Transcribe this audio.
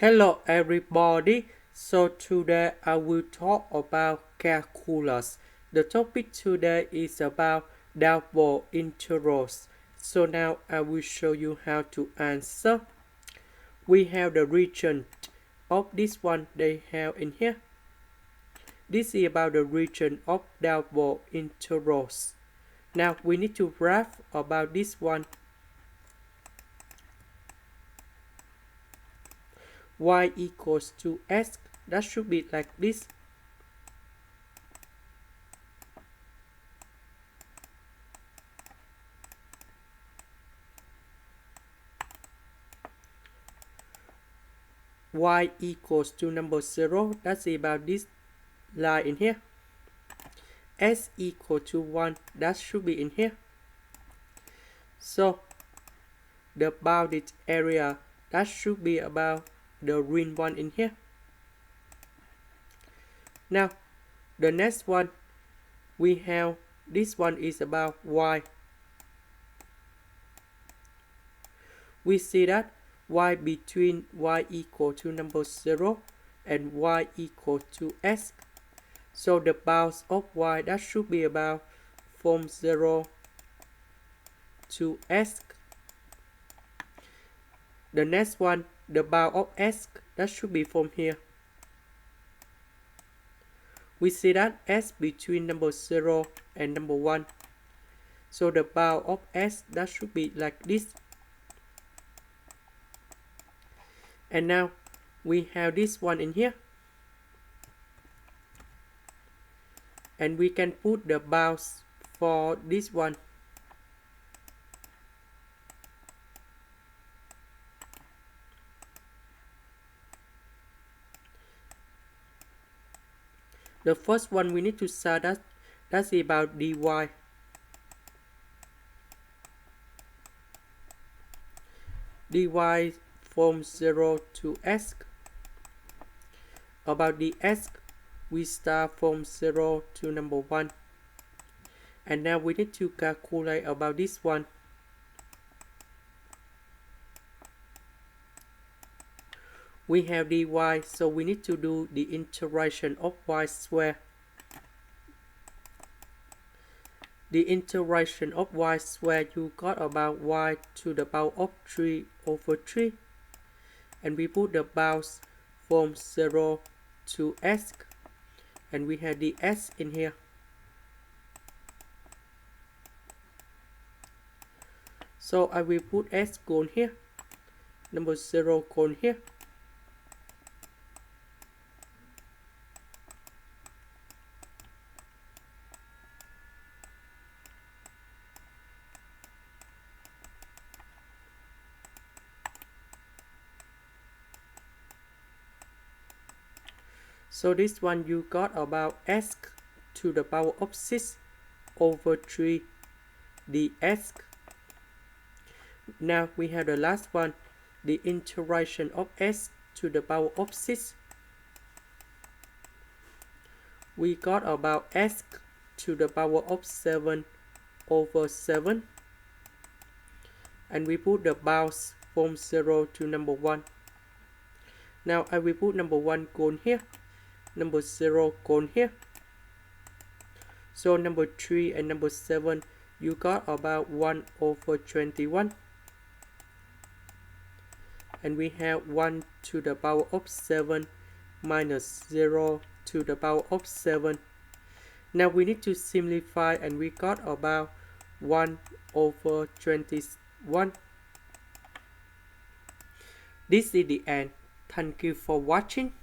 Hello everybody, so today I will talk about calculus. The topic today is about double integrals. So now I will show you how to answer. We have the region of this one they have in here. This is about the region of double integrals. Now we need to graph about this one. Y equals to x, that should be like this. Y equals to number 0, that's about this line in here. S equal to 1, that should be in here. So the bounded area, that should be about the green one in here. Now the next one we have, this one is about y. We see that y between y equal to number 0 and y equal to s. So the bounds of y, that should be about from 0 to s. The next one, the bound of s, that should be from here. We see that s between number 0 and number 1. So the bound of s, that should be like this. And now we have this one in here. And we can put the bounds for this one. The first one we need to start that's about dy. dy from 0 to s. About the s, we start from 0 to number 1. And now we need to calculate about this one. We have dy, so we need to do the integration of y square. The integration of y square, you got about y to the power of 3 over 3. And we put the bounds from 0 to s. And we have the s in here. So I will put s gone here. Number 0 gone here. So this one you got about s to the power of 6 over 3 ds. Now we have the last one, the integration of s to the power of 6. We got about s to the power of 7 over 7. And we put the bounds from 0 to number 1. Now I will put number 1 gone here. Number 0 gone here. So number 3 and number 7, you got about 1 over 21. And we have 1 to the power of 7 minus 0 to the power of 7. Now we need to simplify, and we got about 1 over 21. This is the end. Thank you for watching.